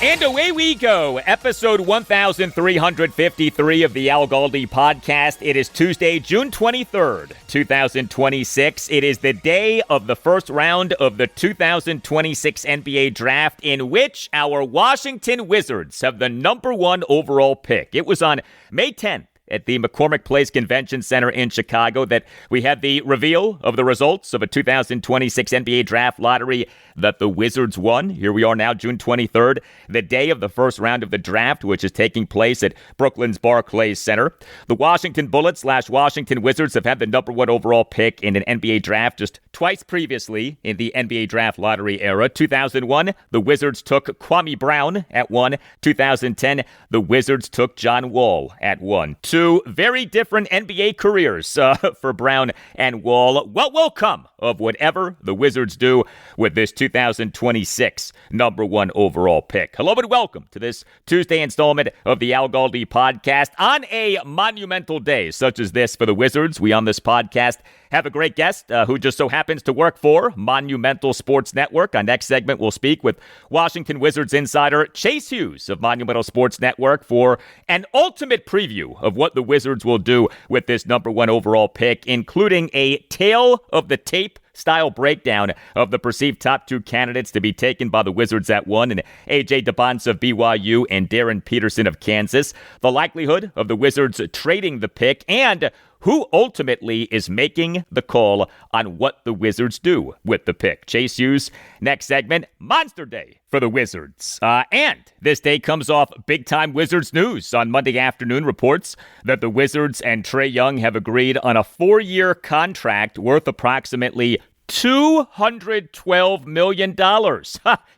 And away we go. Episode 1353 of the Galdi podcast. It is Tuesday, June 23rd, 2026. It is the day of the first round of the 2026 NBA Draft, in which our Washington Wizards have the number one overall pick. It was on May 10th. At the McCormick Place Convention Center in Chicago that we had the reveal of the results of a 2026 NBA Draft lottery that the Wizards won. Here we are now, June 23rd, the day of the first round of the draft, which is taking place at Brooklyn's Barclays Center. The Washington Bullets / Washington Wizards have had the number one overall pick in an NBA draft just twice previously in the NBA Draft lottery era. 2001, the Wizards took Kwame Brown at 1. 2010, the Wizards took John Wall at 1. Two very different NBA careers for Brown and Wall. What will come of whatever the Wizards do with this 2026 number one overall pick? Hello and welcome to this Tuesday installment of the Galdi podcast. On a monumental day such as this for the Wizards, we on this podcast have a great guest who just so happens to work for Monumental Sports Network. Our next segment, we'll speak with Washington Wizards insider Chase Hughes of Monumental Sports Network for an ultimate preview of what the Wizards will do with this number one overall pick, including a tale of the tape style breakdown of the perceived top two candidates to be taken by the Wizards at 1, and A.J. Dybantsa of BYU and Darryn Peterson of Kansas, the likelihood of the Wizards trading the pick, and who ultimately is making the call on what the Wizards do with the pick. Chase Hughes, next segment, Monster Day for the Wizards. And this day comes off big-time Wizards news. On Monday afternoon, reports that the Wizards and Trae Young have agreed on a 4-year contract worth approximately $212 million.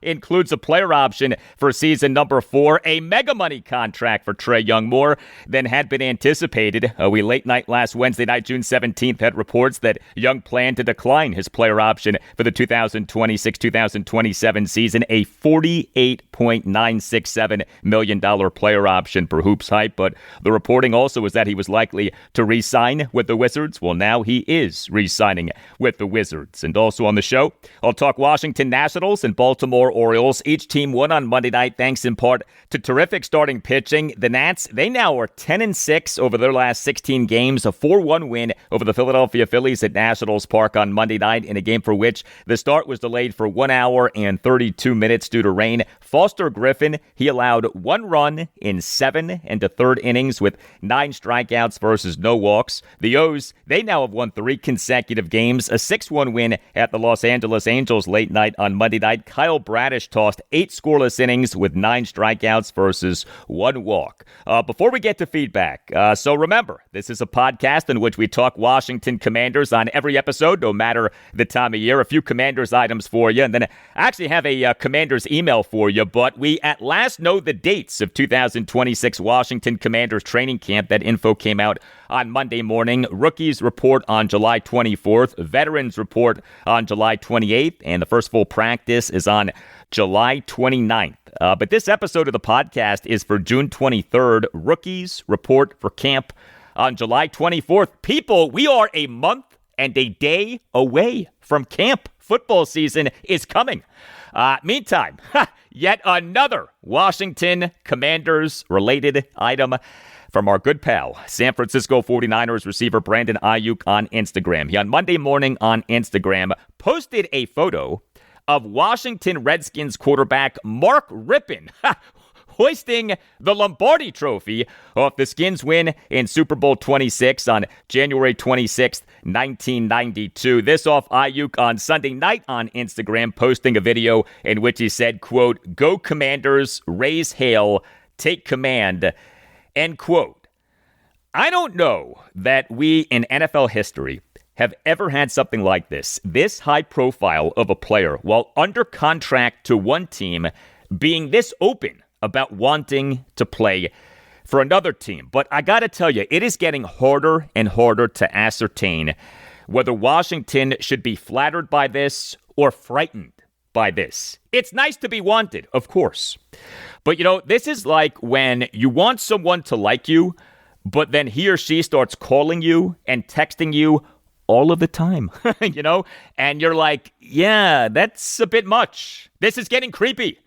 Includes a player option for season number 4, a mega money contract for Trae Young, more than had been anticipated. We late night last Wednesday night, June 17th, had reports that Young planned to decline his player option for the 2026-2027 season, a $48.967 million player option per Hoops Hype. But the reporting also was that he was likely to re-sign with the Wizards. Well, now he is re-signing with the Wizards. And also on the show, I'll talk Washington Nationals and Baltimore Orioles. Each team won on Monday night thanks in part to terrific starting pitching. The Nats, they now are 10-6 over their last 16 games, a 4-1 win over the Philadelphia Phillies at Nationals Park on Monday night in a game for which the start was delayed for 1 hour and 32 minutes due to rain. Foster Griffin, he allowed 1 run in 7 and a third innings with 9 strikeouts versus no walks. The O's, they now have won 3 consecutive games, a 6-1 win at the Los Angeles Angels late night on Monday night. Kyle Bradish tossed 8 scoreless innings with 9 strikeouts versus 1 walk. Before we get to feedback, so remember, this is a podcast in which we talk Washington Commanders on every episode, no matter the time of year. A few Commanders items for you, and then I actually have a Commanders email for you, but we at last know the dates of 2026 Washington Commanders training camp. That info came out on Monday morning. Rookies report on July 24th. Veterans report on July 28th. And the first full practice is on July 29th. But this episode of the podcast is for June 23rd. Rookies report for camp on July 24th. People, we are a month and a day away from camp. Football season is coming. Meantime, yet another Washington Commanders related item from our good pal, San Francisco 49ers receiver Brandon Ayuk on Instagram. He, on Monday morning on Instagram, posted a photo of Washington Redskins quarterback Mark Rippon hoisting the Lombardi Trophy off the Skins' win in Super Bowl 26 on January 26th, 1992. This off Ayuk on Sunday night on Instagram, posting a video in which he said, quote, "Go Commanders, raise hail, take command," end quote. I don't know that we in NFL history have ever had something like this high profile of a player while under contract to one team being this open about wanting to play for another team. But I got to tell you, it is getting harder and harder to ascertain whether Washington should be flattered by this or frightened by this. It's nice to be wanted, of course. But, you know, this is like when you want someone to like you, but then he or she starts calling you and texting you all of the time, you know? And you're like, yeah, that's a bit much. This is getting creepy.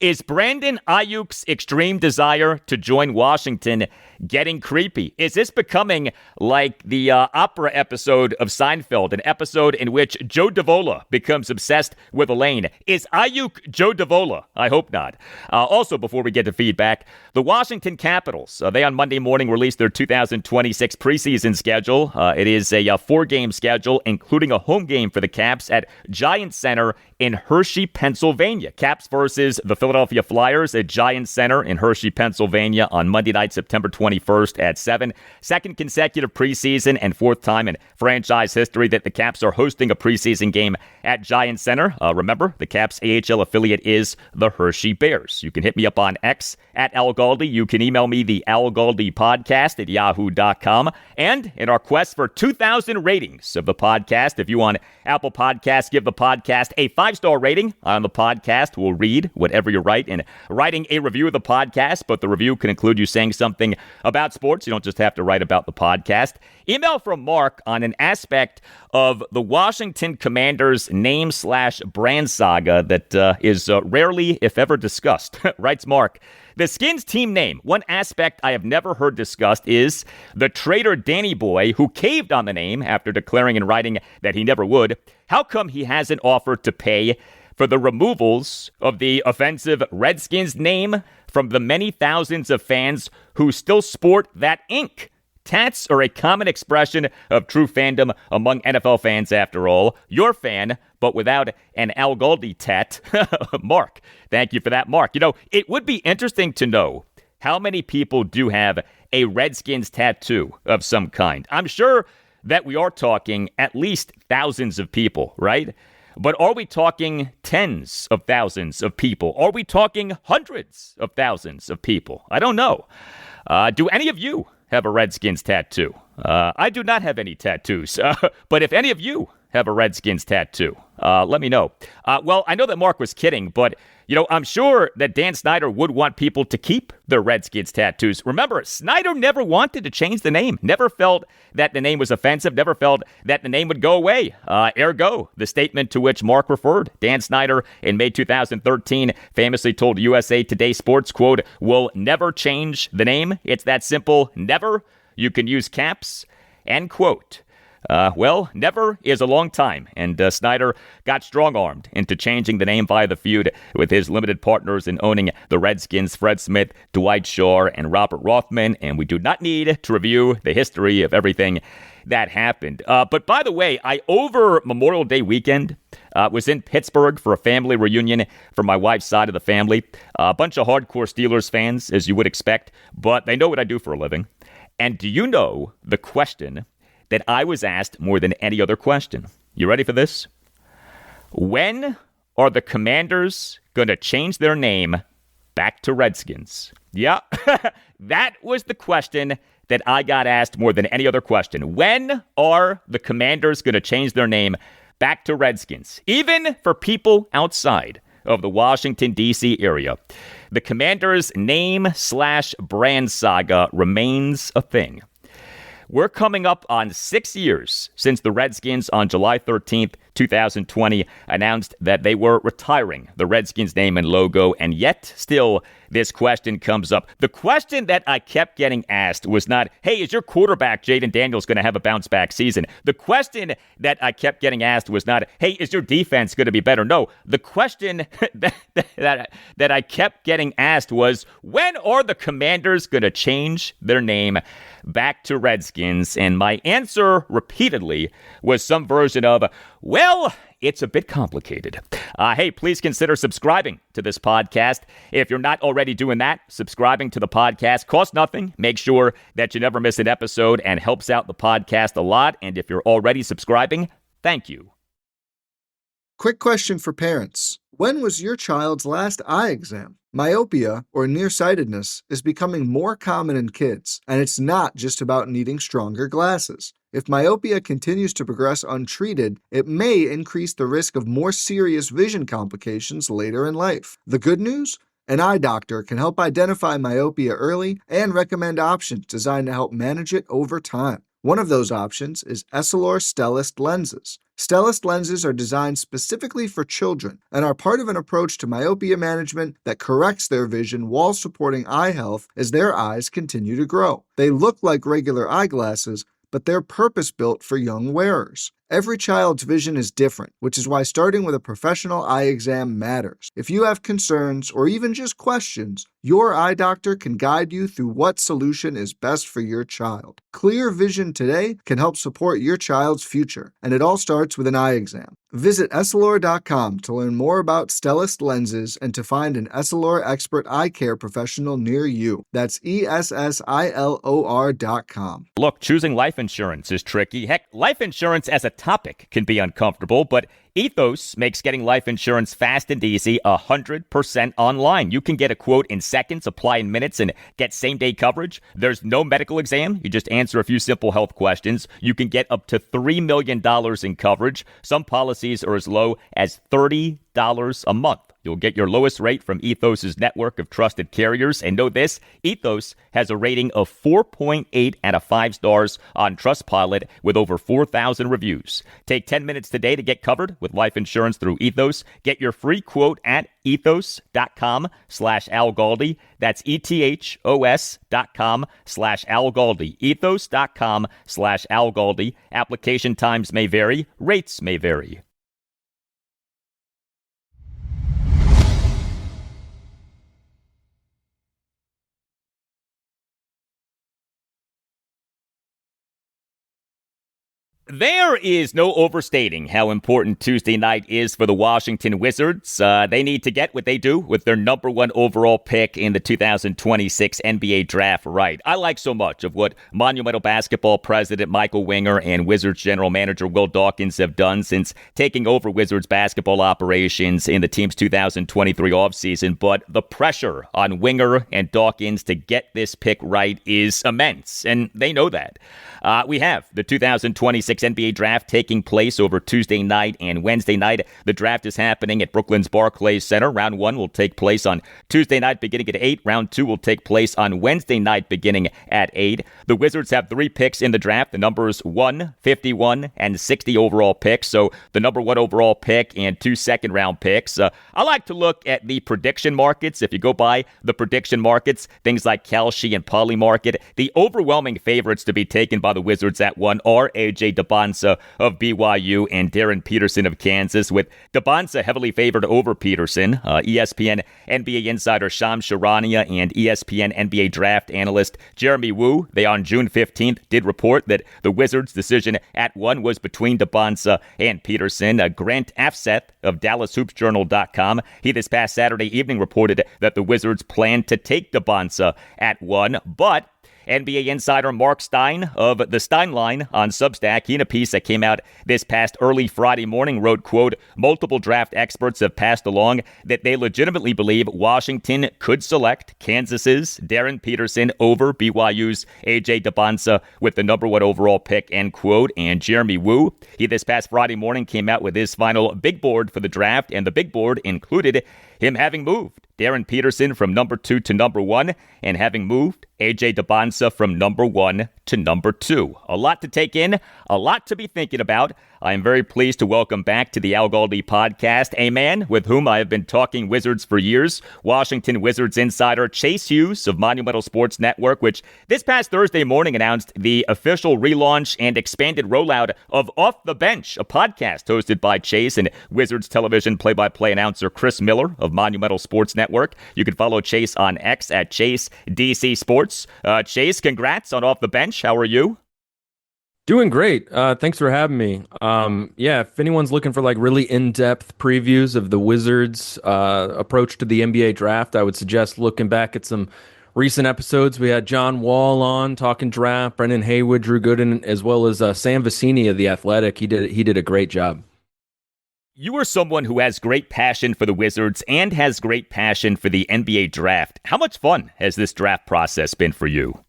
Is Brandon Ayuk's extreme desire to join Washington getting creepy? Is this becoming like the opera episode of Seinfeld, an episode in which Joe Davola becomes obsessed with Elaine? Is Ayuk Joe Davola? I hope not. Also, before we get to feedback, the Washington Capitals, they on Monday morning released their 2026 preseason schedule. It is a 4-game schedule, including a home game for the Caps at Giants Center in Hershey, Pennsylvania. Caps versus the Philadelphia Flyers at Giants Center in Hershey, Pennsylvania on Monday night, September 21st at 7. Second consecutive preseason and fourth time in franchise history that the Caps are hosting a preseason game at Giants Center. Remember, the Caps AHL affiliate is the Hershey Bears. You can hit me up on X at Al Galdi. You can email me the Al Galdi podcast at yahoo.com. And in our quest for 2,000 ratings of the podcast, if you on Apple Podcasts give the podcast a 5-star rating on the podcast, we'll read whatever you write in writing a review of the podcast, but the review can include you saying something about sports. You don't just have to write about the podcast. Email from Mark on an aspect of the Washington Commanders name/brand saga that is rarely, if ever, discussed. Writes Mark, the Skins team name, one aspect I have never heard discussed is the traitor Danny Boy, who caved on the name after declaring in writing that he never would. How come he hasn't offered to pay for the removals of the offensive Redskins name from the many thousands of fans who still sport that ink? Tats are a common expression of true fandom among NFL fans, after all. Your fan, but without an Al Galdi tat. Mark, thank you for that, Mark. You know, it would be interesting to know how many people do have a Redskins tattoo of some kind. I'm sure that we are talking at least thousands of people, right? But are we talking tens of thousands of people? Are we talking hundreds of thousands of people? I don't know. Do any of you have a Redskins tattoo? I do not have any tattoos. But if any of you have a Redskins tattoo, let me know. Well, I know that Mark was kidding, but you know, I'm sure that Dan Snyder would want people to keep their Redskins tattoos. Remember, Snyder never wanted to change the name, never felt that the name was offensive, never felt that the name would go away. Ergo, the statement to which Mark referred, Dan Snyder in May 2013 famously told USA Today Sports, quote, "Will never change the name. It's that simple, never. You can use caps," end quote. Well, never is a long time, and Snyder got strong-armed into changing the name via the feud with his limited partners in owning the Redskins, Fred Smith, Dwight Shaw, and Robert Rothman, and we do not need to review the history of everything that happened. But by the way, I, over Memorial Day weekend, was in Pittsburgh for a family reunion for my wife's side of the family. A bunch of hardcore Steelers fans, as you would expect, but they know what I do for a living. And do you know the question that I was asked more than any other question? You ready for this? When are the Commanders going to change their name back to Redskins? Yeah, that was the question that I got asked more than any other question. When are the Commanders going to change their name back to Redskins? Even for people outside of the Washington, D.C. area, the Commanders name/brand saga remains a thing. We're coming up on 6 years since the Redskins on July 13th, 2020 announced that they were retiring the Redskins name and logo, and yet still this question comes up. The question that I kept getting asked was not, hey, is your quarterback Jaden Daniels going to have a bounce back season? The question that I kept getting asked was not, hey, is your defense going to be better? No, the question that I kept getting asked was, when are the Commanders going to change their name back to Redskins? And my answer repeatedly was some version of, well, it's a bit complicated. Hey, please consider subscribing to this podcast. If you're not already doing that, subscribing to the podcast costs nothing. Make sure that you never miss an episode and helps out the podcast a lot. And if you're already subscribing, thank you. Quick question for parents. When was your child's last eye exam? Myopia, or nearsightedness, is becoming more common in kids, and it's not just about needing stronger glasses. If myopia continues to progress untreated, it may increase the risk of more serious vision complications later in life. The good news? An eye doctor can help identify myopia early and recommend options designed to help manage it over time. One of those options is Essilor Stellest lenses. Stellest lenses are designed specifically for children and are part of an approach to myopia management that corrects their vision while supporting eye health as their eyes continue to grow. They look like regular eyeglasses, but they're purpose-built for young wearers. Every child's vision is different, which is why starting with a professional eye exam matters. If you have concerns or even just questions, your eye doctor can guide you through what solution is best for your child. Clear vision today can help support your child's future, and it all starts with an eye exam. Visit Essilor.com to learn more about Stellest lenses and to find an Essilor expert eye care professional near you. That's ESSILOR.com. Look, choosing life insurance is tricky. Heck, life insurance as a topic can be uncomfortable, but Ethos makes getting life insurance fast and easy 100% online. You can get a quote in seconds, apply in minutes, and get same-day coverage. There's no medical exam. You just answer a few simple health questions. You can get up to $3 million in coverage. Some policies are as low as $30 a month. You'll get your lowest rate from Ethos' network of trusted carriers. And know this, Ethos has a rating of 4.8 out of 5 stars on Trustpilot with over 4,000 reviews. Take 10 minutes today to get covered with life insurance through Ethos. Get your free quote at ethos.com/Al Galdi. That's ethos.com/Al Galdi. Ethos.com/Al Galdi. Application times may vary. Rates may vary. There is no overstating how important Tuesday night is for the Washington Wizards. They need to get what they do with their number one overall pick in the 2026 NBA Draft right. I like so much of what Monumental basketball president Michael Winger and Wizards general manager Will Dawkins have done since taking over Wizards basketball operations in the team's 2023 offseason. But the pressure on Winger and Dawkins to get this pick right is immense, and they know that. We have the 2026 NBA Draft taking place over Tuesday night and Wednesday night. The draft is happening at Brooklyn's Barclays Center. Round 1 will take place on Tuesday night beginning at 8. Round 2 will take place on Wednesday night beginning at 8. The Wizards have 3 picks in the draft. The numbers 1, 51, and 60 overall picks. So the number 1 overall pick and 2 second-round picks. I like to look at the prediction markets. If you go by the prediction markets, things like Kalshi and Polymarket, the overwhelming favorites to be taken by the Wizards at 1 are A.J. Dybantsa of BYU and Darryn Peterson of Kansas, with Dybantsa heavily favored over Peterson. ESPN NBA insider Shams Charania and ESPN NBA draft analyst Jeremy Woo, they on June 15th did report that the Wizards' decision at 1 was between Dybantsa and Peterson. Grant Afseth of DallasHoopsJournal.com, he this past Saturday evening reported that the Wizards plan to take Dybantsa at 1, but NBA insider Mark Stein of the Stein Line on Substack, he in a piece that came out this past early Friday morning wrote, quote, multiple draft experts have passed along that they legitimately believe Washington could select Kansas's Darryn Peterson over BYU's A.J. Dybantsa with the number 1 overall pick, end quote. And Jeremy Woo, he this past Friday morning came out with his final big board for the draft, and the big board included him having moved Darryn Peterson from number 2 to number 1 and having moved A.J. Dybantsa from number 1 to number 2. A lot to take in, a lot to be thinking about. I am very pleased to welcome back to the Al Galdi podcast a man with whom I have been talking Wizards for years, Washington Wizards insider Chase Hughes of Monumental Sports Network, which this past Thursday morning announced the official relaunch and expanded rollout of Off the Bench, a podcast hosted by Chase and Wizards television play-by-play announcer Chris Miller of Monumental Sports Network. You can follow Chase on X at ChaseDC Sports. Chase, congrats on Off the Bench. How are you? Doing great. Thanks for having me. If anyone's looking for like really in-depth previews of the Wizards' approach to the NBA draft, I would suggest looking back at some recent episodes. We had John Wall on talking draft, Brendan Haywood, Drew Gooden, as well as Sam Vecini of The Athletic. He did a great job. You are someone who has great passion for the Wizards and has great passion for the NBA draft. How much fun has this draft process been for you?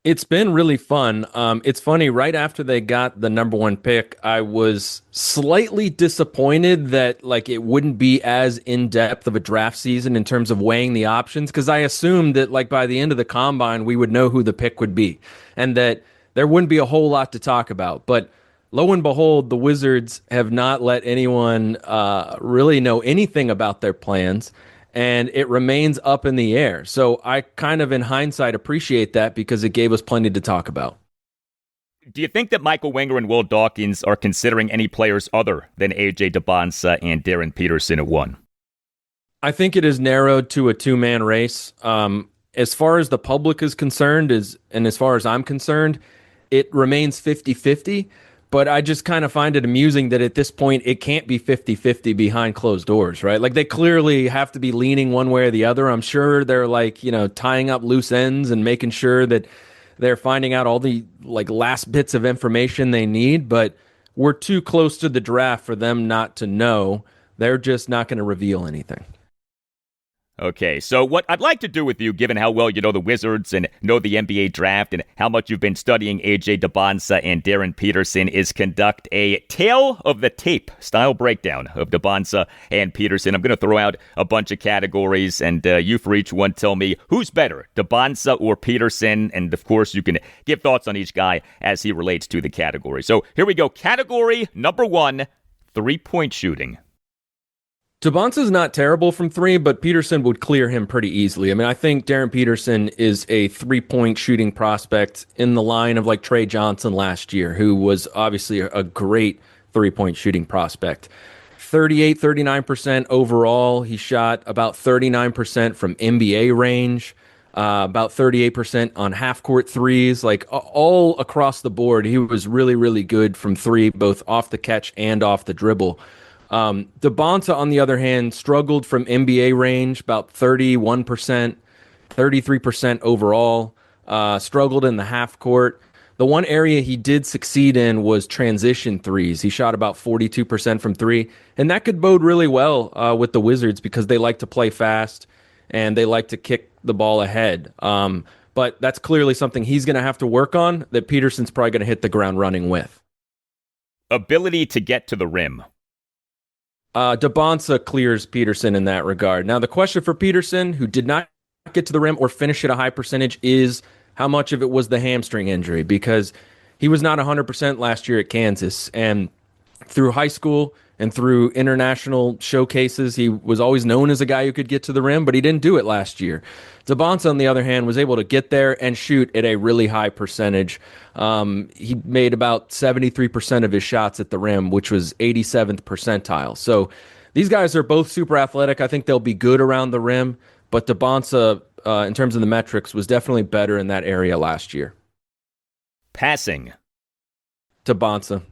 It's been really fun. It's funny, right after they got the number 1 pick, I was slightly disappointed that like it wouldn't be as in-depth of a draft season in terms of weighing the options, because I assumed that like by the end of the combine, we would know who the pick would be, and that there wouldn't be a whole lot to talk about. But lo and behold, the Wizards have not let anyone really know anything about their plans, and it remains up in the air. So I kind of, in hindsight, appreciate that because it gave us plenty to talk about. Do you think that Michael Winger and Will Dawkins are considering any players other than A.J. Dybantsa and Darryn Peterson at one? I think it is narrowed to a two-man race. As far as the public is concerned, and as far as I'm concerned, it remains 50-50. But I just kind of find it amusing that at this point, it can't be 50-50 behind closed doors, right? Like they clearly have to be leaning one way or the other. I'm sure they're like, tying up loose ends and making sure that they're finding out all the like last bits of information they need, but we're too close to the draft for them not to know. They're just not going to reveal anything. Okay, so what I'd like to do with you, given how well you know the Wizards and know the NBA draft and how much you've been studying A.J. Dybantsa and Darryn Peterson, is conduct a tail of the tape style breakdown of Dybantsa and Peterson. I'm going to throw out a bunch of categories, and you for each one tell me who's better, Dybantsa or Peterson, and of course you can give thoughts on each guy as he relates to the category. So here we go. Category number 1, three-point shooting. Dybantsa's not terrible from three, but Peterson would clear him pretty easily. I mean, I think Darryn Peterson is a three-point shooting prospect in the line of like Trey Johnson last year, who was obviously a great three-point shooting prospect. 39% overall. He shot about 39% from NBA range, about 38% on half-court threes. Like all across the board, he was really, really good from three, both off the catch and off the dribble. Dybantsa, on the other hand, struggled from NBA range, about 31%, 33% overall, struggled in the half court. The one area he did succeed in was transition threes. He shot about 42% from three, and that could bode really well with the Wizards because they like to play fast and they like to kick the ball ahead. But that's clearly something he's going to have to work on that Peterson's probably going to hit the ground running with. Ability to get to the rim. Dybantsa clears Peterson in that regard. Now, the question for Peterson, who did not get to the rim or finish at a high percentage, is how much of it was the hamstring injury, because he was not 100% last year at Kansas. And through high school and through international showcases, he was always known as a guy who could get to the rim, but he didn't do it last year. Dybantsa, on the other hand, was able to get there and shoot at a really high percentage. He made about 73% of his shots at the rim, which was 87th percentile. So these guys are both super athletic. I think they'll be good around the rim, but Dybantsa, in terms of the metrics, was definitely better in that area last year. Passing. Dybantsa.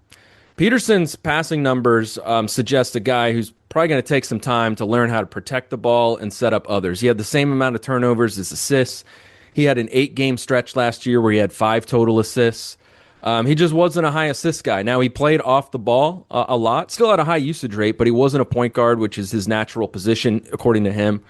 Peterson's passing numbers suggest a guy who's probably going to take some time to learn how to protect the ball and set up others. He had the same amount of turnovers as assists. He had an 8-game stretch last year where he had 5 total assists. He just wasn't a high assist guy. Now, he played off the ball a lot, still had a high usage rate, but he wasn't a point guard, which is his natural position, according to him.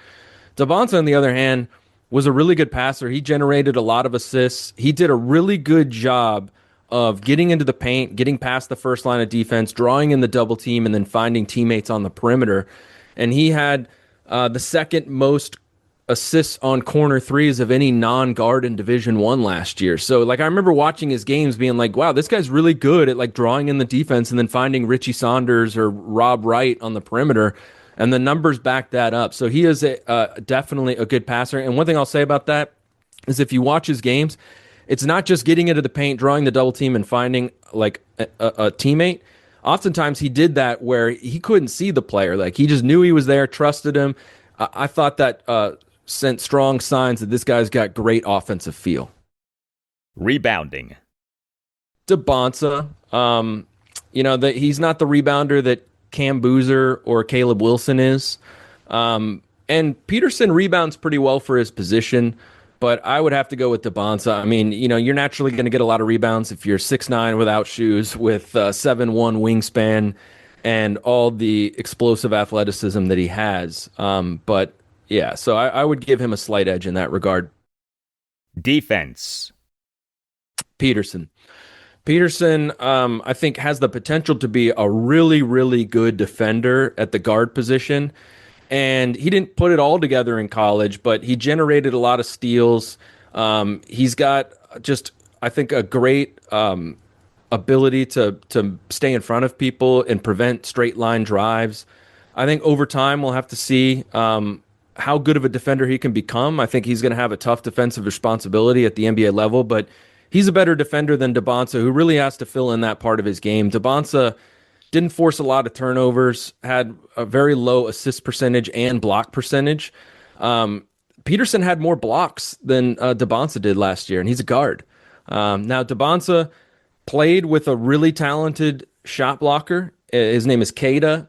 Dybantsa, on the other hand, was a really good passer. He generated a lot of assists. He did a really good job of getting into the paint, getting past the first line of defense, drawing in the double team, and then finding teammates on the perimeter. And he had the second most assists on corner threes of any non-guard in Division I last year. So, like, I remember watching his games being like, wow, this guy's really good at, like, drawing in the defense and then finding Richie Saunders or Rob Wright on the perimeter. And the numbers back that up. So he is definitely a good passer. And one thing I'll say about that is if you watch his games, it's not just getting into the paint, drawing the double team, and finding like a teammate. Oftentimes he did that where he couldn't see the player. Like he just knew he was there, trusted him. I thought that sent strong signs that this guy's got great offensive feel. Rebounding. Dybantsa, that he's not the rebounder that Cam Boozer or Caleb Wilson is. And Peterson rebounds pretty well for his position. But I would have to go with Dybantsa. I mean, you're naturally going to get a lot of rebounds if you're 6'9" without shoes with 7'1" wingspan and all the explosive athleticism that he has. But yeah, so I would give him a slight edge in that regard. Defense. Peterson, I think, has the potential to be a really, really good defender at the guard position. And he didn't put it all together in college, but he generated a lot of steals. He's got just I think, a great ability to stay in front of people and prevent straight line drives. I think over time we'll have to see how good of a defender he can become. I think he's going to have a tough defensive responsibility at the NBA level, but he's a better defender than Dybantsa, who really has to fill in that part of his game. Dybantsa didn't force a lot of turnovers, had a very low assist percentage and block percentage. Peterson had more blocks than Dybantsa did last year, and he's a guard. Now, Dybantsa played with a really talented shot blocker. His name is Keita.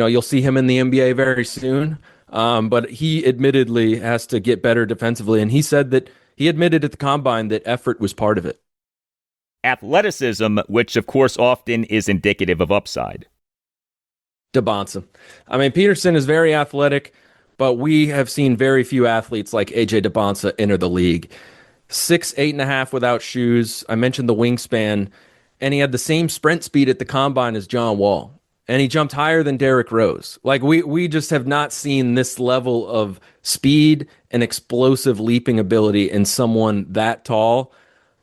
You'll see him in the NBA very soon. But he admittedly has to get better defensively, and he said that he admitted at the combine that effort was part of it. Athleticism, which of course often is indicative of upside. Dybantsa. I mean, Peterson is very athletic, but we have seen very few athletes like AJ Dybantsa enter the league. 6'8.5" without shoes. I mentioned the wingspan, and he had the same sprint speed at the combine as John Wall. And he jumped higher than Derrick Rose. Like, we just have not seen this level of speed and explosive leaping ability in someone that tall.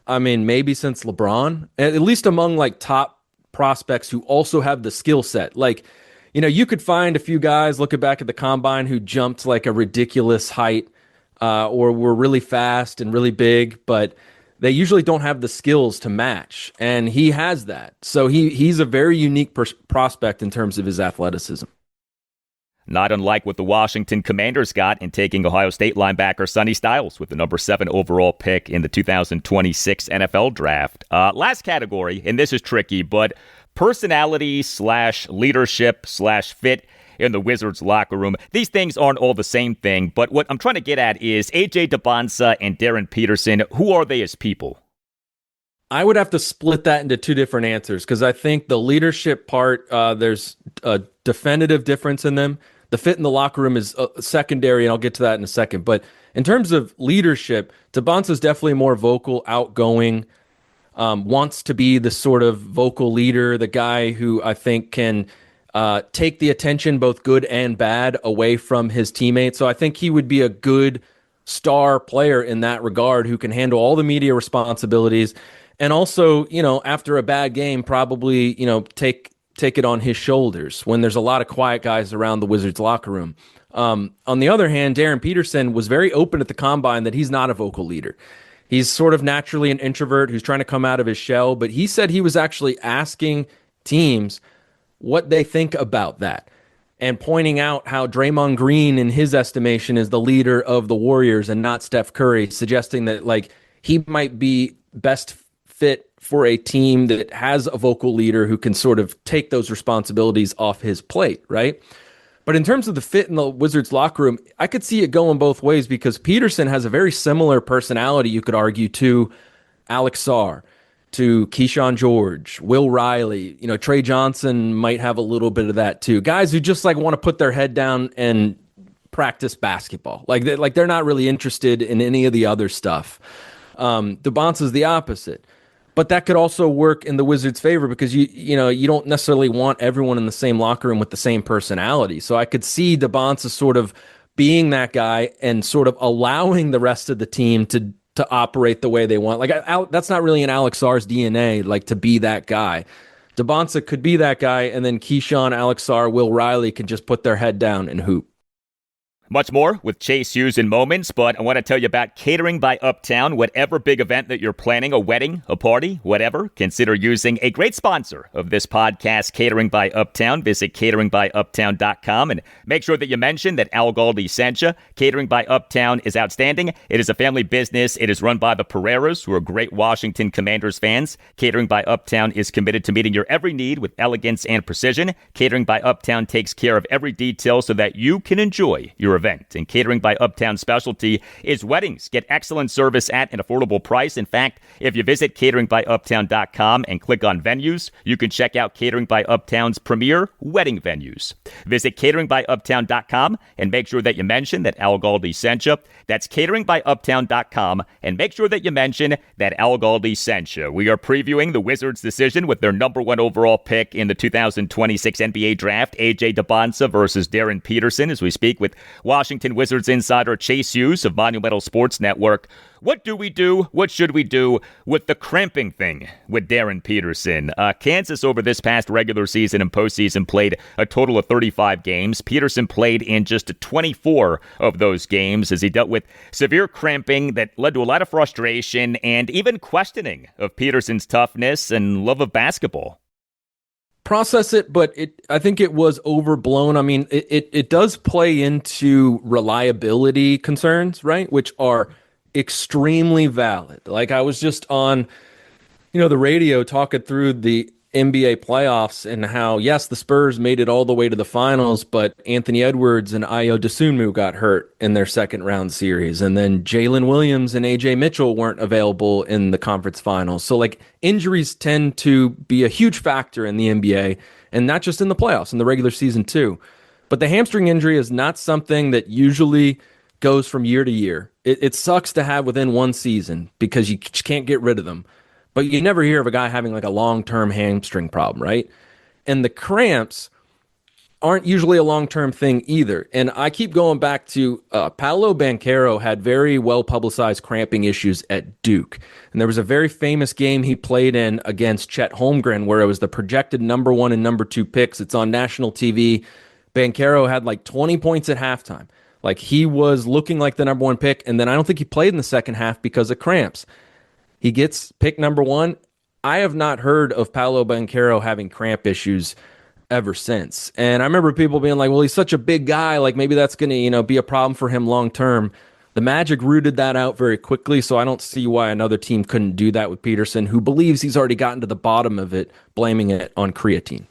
I mean, maybe since LeBron, at least among like top prospects who also have the skill set. Like, you could find a few guys looking back at the combine who jumped like a ridiculous height or were really fast and really big, but they usually don't have the skills to match. And he has that. So he's a very unique prospect in terms of his athleticism. Not unlike what the Washington Commanders got in taking Ohio State linebacker Sonny Styles with the number 7 overall pick in the 2026 NFL Draft. Last category, and this is tricky, but personality/leadership/fit in the Wizards locker room. These things aren't all the same thing, but what I'm trying to get at is AJ Dybantsa and Darryn Peterson, who are they as people? I would have to split that into two different answers because I think the leadership part, there's a definitive difference in them. The fit in the locker room is secondary, and I'll get to that in a second. But in terms of leadership, Dybantsa is definitely more vocal, outgoing, wants to be the sort of vocal leader, the guy who I think can take the attention, both good and bad, away from his teammates. So I think he would be a good star player in that regard who can handle all the media responsibilities. And also, after a bad game, probably, take it on his shoulders when there's a lot of quiet guys around the Wizards locker room. On the other hand, Darryn Peterson was very open at the combine that he's not a vocal leader. He's sort of naturally an introvert who's trying to come out of his shell, but he said he was actually asking teams what they think about that and pointing out how Draymond Green, in his estimation, is the leader of the Warriors and not Steph Curry, suggesting that he might be best fit for a team that has a vocal leader who can sort of take those responsibilities off his plate, right? But in terms of the fit in the Wizards locker room, I could see it going both ways because Peterson has a very similar personality, you could argue, to Alex Sarr, to Keyshawn George, Will Riley. Trey Johnson might have a little bit of that too. Guys who just want to put their head down and practice basketball. They're not really interested in any of the other stuff. Dybantsa is the opposite. But that could also work in the Wizards' favor because you don't necessarily want everyone in the same locker room with the same personality. So I could see Dybantsa sort of being that guy and sort of allowing the rest of the team to operate the way they want. That's not really in Alex Sarr's DNA, to be that guy. Dybantsa could be that guy, and then Keyshawn, Alex Sarr, Will Riley can just put their head down and hoop. Much more with Chase Hughes in moments, but I want to tell you about Catering by Uptown. Whatever big event that you're planning, a wedding, a party, whatever, consider using a great sponsor of this podcast, Catering by Uptown. Visit cateringbyuptown.com and make sure that you mention that Al Galdi sent you. Catering by Uptown is outstanding. It is a family business. It is run by the Pereiras, who are great Washington Commanders fans. Catering by Uptown is committed to meeting your every need with elegance and precision. Catering by Uptown takes care of every detail so that you can enjoy your event. And Catering by Uptown specialty is weddings. Get excellent service at an affordable price. In fact, if you visit cateringbyuptown.com and click on venues, you can check out Catering by Uptown's premier wedding venues. Visit cateringbyuptown.com and make sure that you mention that Al Galdi sent you. That's cateringbyuptown.com and make sure that you mention that Al Galdi sent you. We are previewing the Wizards' decision with their number 1 overall pick in the 2026 NBA Draft, AJ Dybantsa versus Darryn Peterson, as we speak with Washington Wizards insider Chase Hughes of Monumental Sports Network. What do we do? What should we do with the cramping thing with Darryn Peterson? Kansas over this past regular season and postseason played a total of 35 games. Peterson played in just 24 of those games as he dealt with severe cramping that led to a lot of frustration and even questioning of Peterson's toughness and love of basketball. Process it, but I think it was overblown. I mean, it does play into reliability concerns, right? Which are extremely valid. Like I was just on, the radio talking through the NBA playoffs and how, yes, the Spurs made it all the way to the finals, but Anthony Edwards and Ayo Dosunmu got hurt in their second round series. And then Jalen Williams and AJ Mitchell weren't available in the conference finals. So like injuries tend to be a huge factor in the NBA and not just in the playoffs, in the regular season too. But the hamstring injury is not something that usually goes from year to year. It sucks to have within one season because you can't get rid of them. But you never hear of a guy having like a long-term hamstring problem, right? And the cramps aren't usually a long-term thing either. And I keep going back to Paolo Banchero had very well-publicized cramping issues at Duke. And there was a very famous game he played in against Chet Holmgren where it was the projected number 1 and number 2 picks. It's on national TV. Banchero had like 20 points at halftime. Like he was looking like the number 1 pick. And then I don't think he played in the second half because of cramps. He gets pick number 1. I have not heard of Paolo Banchero having cramp issues ever since. And I remember people being like, well, he's such a big guy. Like maybe that's going to, be a problem for him long term. The Magic rooted that out very quickly. So I don't see why another team couldn't do that with Peterson, who believes he's already gotten to the bottom of it, blaming it on creatine.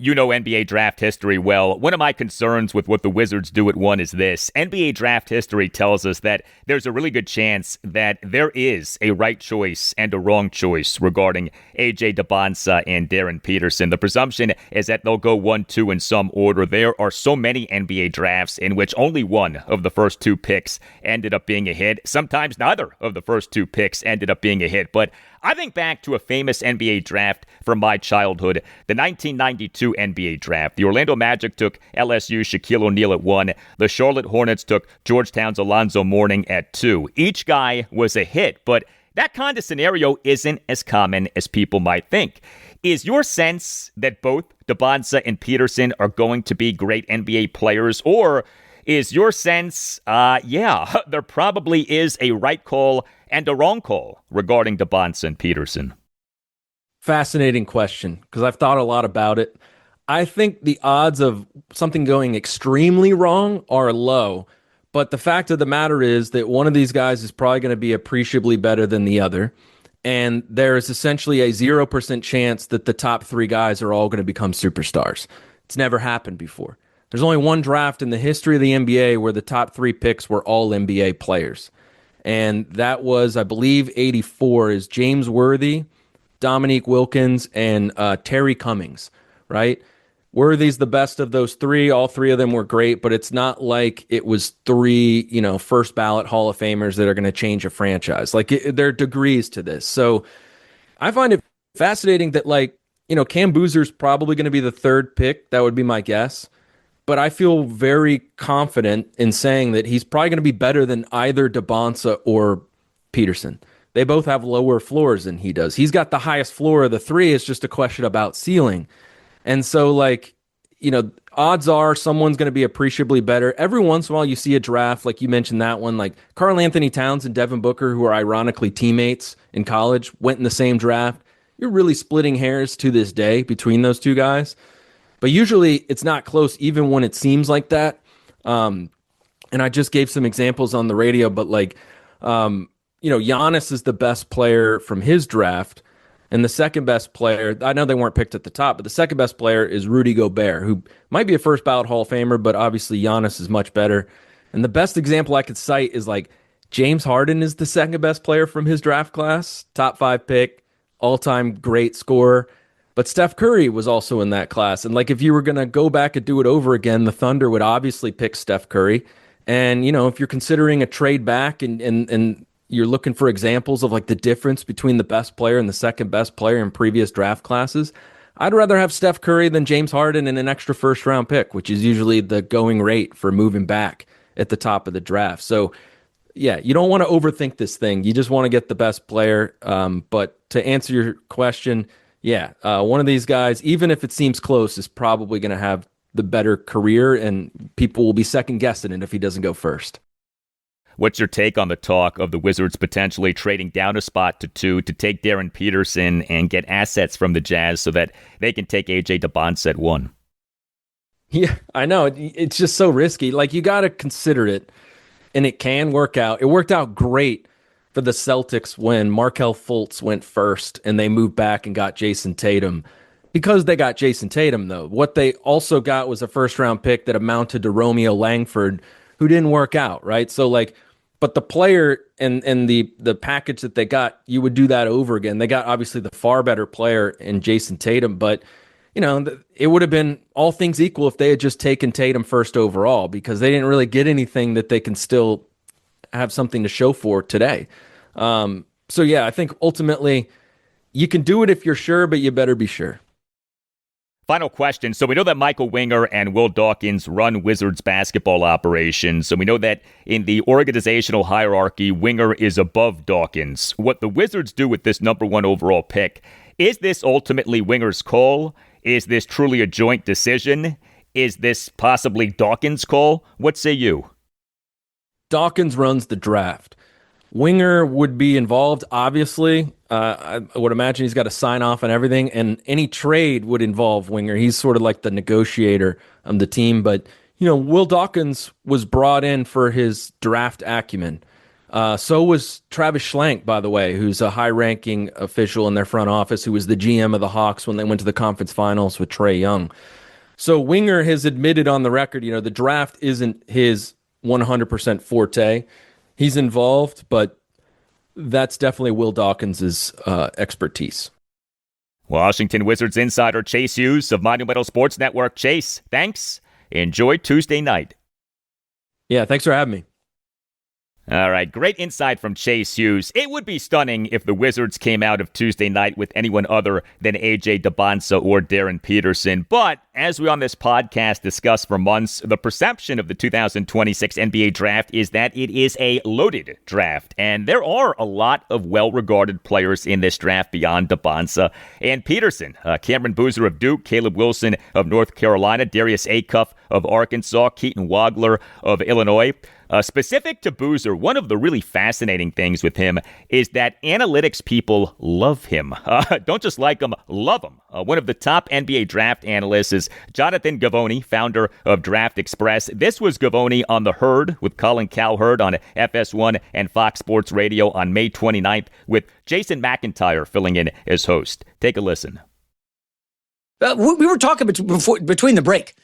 You know NBA draft history well. One of my concerns with what the Wizards do at 1 is this. NBA draft history tells us that there's a really good chance that there is a right choice and a wrong choice regarding AJ Dybantsa and Darryn Peterson. The presumption is that they'll go 1, 2 in some order. There are so many NBA drafts in which only one of the first 2 picks ended up being a hit. Sometimes neither of the first 2 picks ended up being a hit. But I think back to a famous NBA draft from my childhood, the 1992 NBA draft. The Orlando Magic took LSU Shaquille O'Neal at 1. The Charlotte Hornets took Georgetown's Alonzo Mourning at 2. Each guy was a hit, but that kind of scenario isn't as common as people might think. Is your sense that both Dybantsa and Peterson are going to be great NBA players, or is your sense, there probably is a right call and a wrong call regarding Dybantsa and Peterson? Fascinating question, because I've thought a lot about it. I think the odds of something going extremely wrong are low, but the fact of the matter is that one of these guys is probably going to be appreciably better than the other, and there is essentially a 0% chance that the top 3 guys are all going to become superstars. It's never happened before. There's only one draft in the history of the NBA where the top 3 picks were all NBA players. And that was, I believe, 84 is James Worthy, Dominique Wilkins, and Terry Cummings, right? Worthy's the best of those 3. All 3 of them were great, but it's not like it was 3, first ballot Hall of Famers that are going to change a franchise. Like there are degrees to this. So I find it fascinating that Cam Boozer's probably going to be the 3rd pick. That would be my guess. But I feel very confident in saying that he's probably going to be better than either Dybantsa or Peterson. They both have lower floors than he does. He's got the highest floor of the 3. It's just a question about ceiling. And so, odds are someone's going to be appreciably better. Every once in a while, you see a draft, like you mentioned that one, like Karl Anthony Towns and Devin Booker, who are ironically teammates in college, went in the same draft. You're really splitting hairs to this day between those 2 guys. But usually it's not close, even when it seems like that. And I just gave some examples on the radio, but Giannis is the best player from his draft. And the second best player, I know they weren't picked at the top, but the second best player is Rudy Gobert, who might be a first ballot Hall of Famer, but obviously Giannis is much better. And the best example I could cite is James Harden is the second best player from his draft class, top 5 pick, all-time great scorer. But Steph Curry was also in that class. And if you were going to go back and do it over again, the Thunder would obviously pick Steph Curry. And, if you're considering a trade back and you're looking for examples of the difference between the best player and the second best player in previous draft classes, I'd rather have Steph Curry than James Harden and an extra first round pick, which is usually the going rate for moving back at the top of the draft. So, yeah, you don't want to overthink this thing. You just want to get the best player. But to answer your question, yeah, one of these guys, even if it seems close, is probably going to have the better career, and people will be second guessing it if he doesn't go first. What's your take on the talk of the Wizards potentially trading down a spot to 2 to take Darryn Peterson and get assets from the Jazz so that they can take AJ Dybantsa at 1? Yeah, I know. It's just so risky. Like, you got to consider it, and it can work out. It worked out great for the Celtics when Markelle Fultz went first and they moved back and got Jason Tatum. Because they got Jason Tatum, though, what they also got was a first-round pick that amounted to Romeo Langford, who didn't work out, right? So, like, but the player and the package that they got, you would do that over again. They got obviously the far better player in Jason Tatum, but it would have been all things equal if they had just taken Tatum first overall, because they didn't really get anything that they can still have something to show for today. So yeah, I think ultimately you can do it if you're sure, but you better be sure. Final question. So we know that Michael Winger and Will Dawkins run Wizards basketball operations. So we know that in the organizational hierarchy, Winger is above Dawkins. What the Wizards do with this number 1 overall pick, is this ultimately Winger's call? Is this truly a joint decision? Is this possibly Dawkins' call? What say you? Dawkins runs the draft. Winger would be involved, obviously. I would imagine he's got to sign off on everything, and any trade would involve Winger. He's sort of like the negotiator on the team. But, Will Dawkins was brought in for his draft acumen. So was Travis Schlenk, by the way, who's a high-ranking official in their front office, who was the GM of the Hawks when they went to the conference finals with Trae Young. So Winger has admitted on the record, the draft isn't his 100% forte. He's involved, but that's definitely Will Dawkins' expertise. Washington Wizards insider Chase Hughes of Monumental Sports Network. Chase, thanks. Enjoy Tuesday night. Yeah, thanks for having me. All right, great insight from Chase Hughes. It would be stunning if the Wizards came out of Tuesday night with anyone other than AJ Dybantsa or Darryn Peterson. But as we on this podcast discussed for months, the perception of the 2026 NBA draft is that it is a loaded draft. And there are a lot of well-regarded players in this draft beyond Dybantsa and Peterson. Cameron Boozer of Duke, Caleb Wilson of North Carolina, Darius Acuff of Arkansas, Keaton Wagler of Illinois. Specific to Boozer, one of the really fascinating things with him is that analytics people love him. Don't just like him, love him. One of the top NBA draft analysts is Jonathan Givony, founder of Draft Express. This was Givony on The Herd with Colin Cowherd on FS1 and Fox Sports Radio on May 29th, with Jason McIntyre filling in as host. Take a listen. We were talking between the break.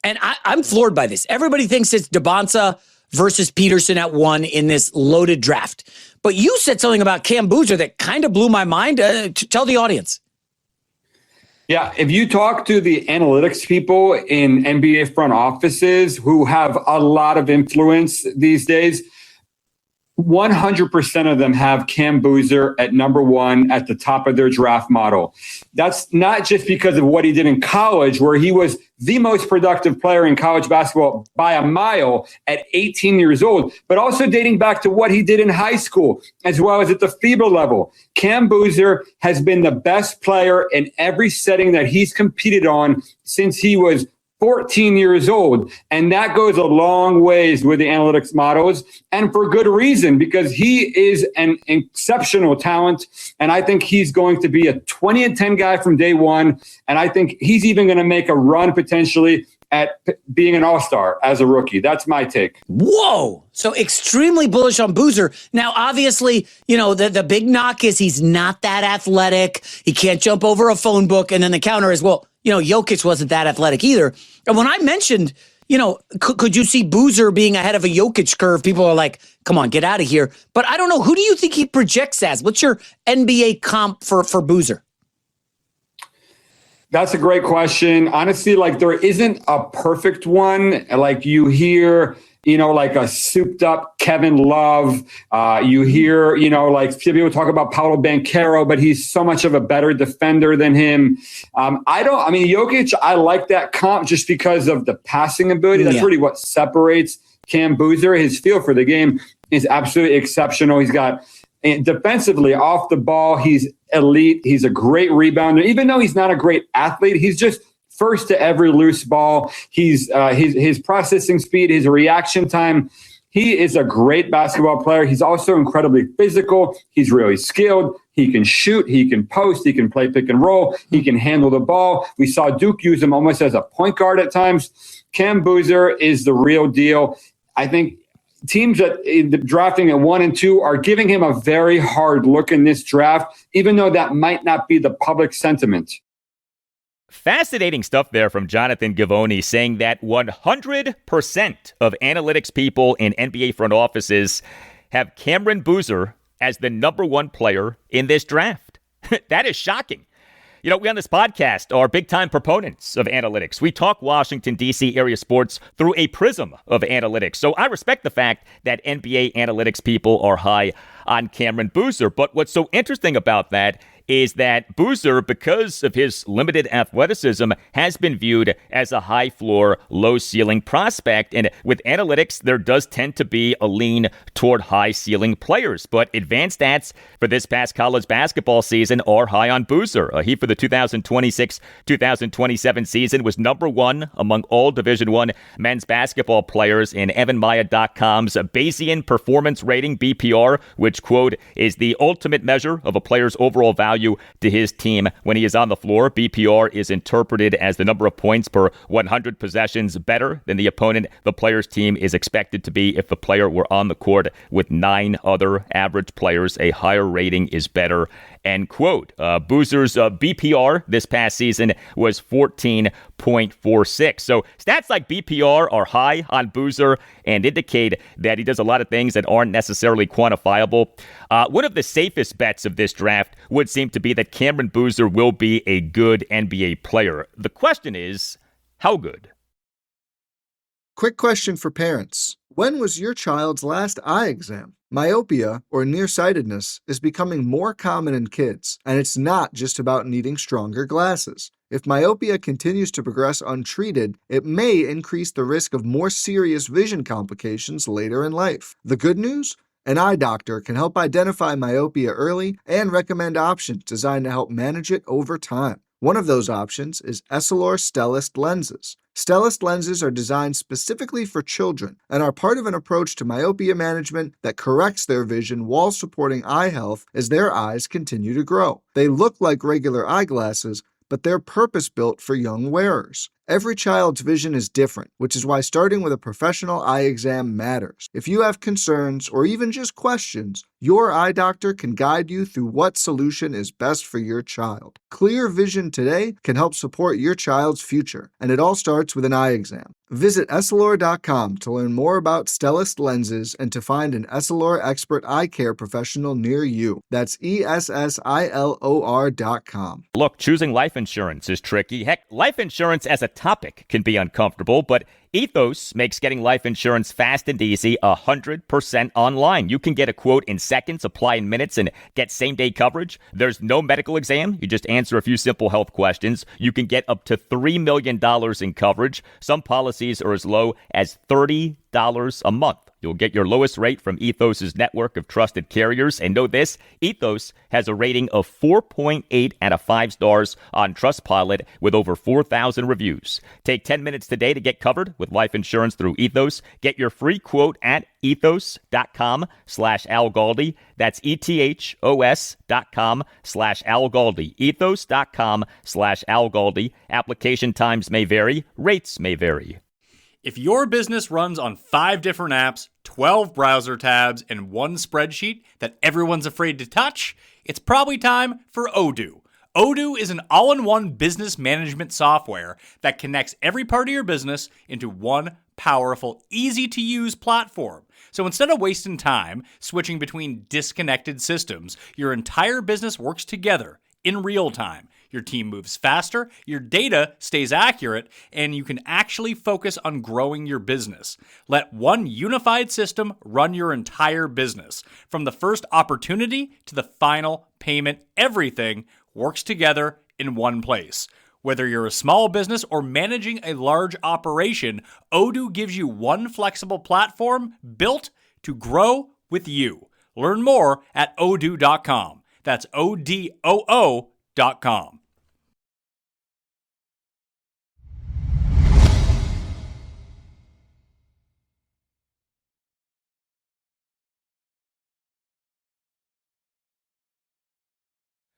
And I'm floored by this. Everybody thinks it's Dybantsa versus Peterson at 1 in this loaded draft. But you said something about Cam Boozer that kind of blew my mind. Tell the audience. Yeah, if you talk to the analytics people in NBA front offices who have a lot of influence these days, 100% of them have Cam Boozer at number 1 at the top of their draft model. That's not just because of what he did in college, where he was the most productive player in college basketball by a mile at 18 years old, but also dating back to what he did in high school, as well as at the FIBA level. Cam Boozer has been the best player in every setting that he's competed on since he was 14 years old. And that goes a long ways with the analytics models, and for good reason, because he is an exceptional talent. And I think he's going to be a 20-10 guy from day one. And I think he's even going to make a run potentially at being an all-star as a rookie. That's my take. Whoa. So extremely bullish on Boozer. Now, obviously, the big knock is he's not that athletic. He can't jump over a phone book. And then the counter is, well, Jokic wasn't that athletic either. And when I mentioned, could you see Boozer being ahead of a Jokic curve? People are like, come on, get out of here. But I don't know. Who do you think he projects as? What's your NBA comp for Boozer? That's a great question. Honestly, there isn't a perfect one. Like you hear like a souped up Kevin Love. You hear, like people talk about Paolo Banchero, but he's so much of a better defender than him. Jokic, I like that comp just because of the passing ability. That's really what separates Cam Boozer. His feel for the game is absolutely exceptional. He's got defensively off the ball. He's elite. He's a great rebounder. Even though he's not a great athlete, he's just first to every loose ball. He's his processing speed, his reaction time. He is a great basketball player. He's also incredibly physical. He's really skilled. He can shoot. He can post. He can play pick and roll. He can handle the ball. We saw Duke use him almost as a point guard at times. Cam Boozer is the real deal. I think teams that drafting at 1 and 2 are giving him a very hard look in this draft, even though that might not be the public sentiment. Fascinating stuff there from Jonathan Givony, saying that 100% of analytics people in NBA front offices have Cameron Boozer as the number 1 player in this draft. That is shocking. We on this podcast are big-time proponents of analytics. We talk Washington, D.C. area sports through a prism of analytics. So I respect the fact that NBA analytics people are high on Cameron Boozer. But what's so interesting about that is that Boozer, because of his limited athleticism, has been viewed as a high-floor, low-ceiling prospect. And with analytics, there does tend to be a lean toward high-ceiling players. But advanced stats for this past college basketball season are high on Boozer. He, for the 2026-2027 season, was number 1 among all Division I men's basketball players in EvanMaya.com's Bayesian Performance Rating, BPR, which, quote, is the ultimate measure of a player's overall value to his team when he is on the floor. BPR is interpreted as the number of points per 100 possessions better than the opponent the player's team is expected to be if the player were on the court with 9 other average players. A higher rating is better, end quote. Boozer's BPR this past season was 14.46. So stats like BPR are high on Boozer and indicate that he does a lot of things that aren't necessarily quantifiable. One of the safest bets of this draft would seem to be that Cameron Boozer will be a good NBA player. The question is, how good? Quick question for parents. When was your child's last eye exam? Myopia, or nearsightedness, is becoming more common in kids, and it's not just about needing stronger glasses. If myopia continues to progress untreated, it may increase the risk of more serious vision complications later in life. The good news? An eye doctor can help identify myopia early and recommend options designed to help manage it over time. One of those options is Essilor Stellest lenses. Stellest lenses are designed specifically for children and are part of an approach to myopia management that corrects their vision while supporting eye health as their eyes continue to grow. They look like regular eyeglasses, but they're purpose-built for young wearers. Every child's vision is different, which is why starting with a professional eye exam matters. If you have concerns or even just questions, your eye doctor can guide you through what solution is best for your child. Clear vision today can help support your child's future, and it all starts with an eye exam. Visit Essilor.com to learn more about Stellest lenses and to find an Essilor expert eye care professional near you. That's ESSILOR.com. Look, choosing life insurance is tricky. Heck, life insurance as a topic can be uncomfortable, but Ethos makes getting life insurance fast and easy 100% online. You can get a quote in seconds, apply in minutes, and get same-day coverage. There's no medical exam. You just answer a few simple health questions. You can get up to $3 million in coverage. Some policies are as low as $30 a month. You'll get your lowest rate from Ethos' network of trusted carriers. And know this, Ethos has a rating of 4.8 out of 5 stars on Trustpilot with over 4,000 reviews. Take 10 minutes today to get covered with life insurance through Ethos. Get your free quote at ethos.com/Al Galdi. That's ethos.com/Al Galdi. Ethos.com/Al Galdi. Application times may vary. Rates may vary. If your business runs on 5 different apps, 12 browser tabs, and 1 spreadsheet that everyone's afraid to touch, it's probably time for Odoo. Odoo is an all-in-one business management software that connects every part of your business into one powerful, easy-to-use platform. So instead of wasting time switching between disconnected systems, your entire business works together in real time. Your team moves faster, your data stays accurate, and you can actually focus on growing your business. Let one unified system run your entire business. From the first opportunity to the final payment, everything works together in one place. Whether you're a small business or managing a large operation, Odoo gives you one flexible platform built to grow with you. Learn more at odoo.com. That's ODOO.com.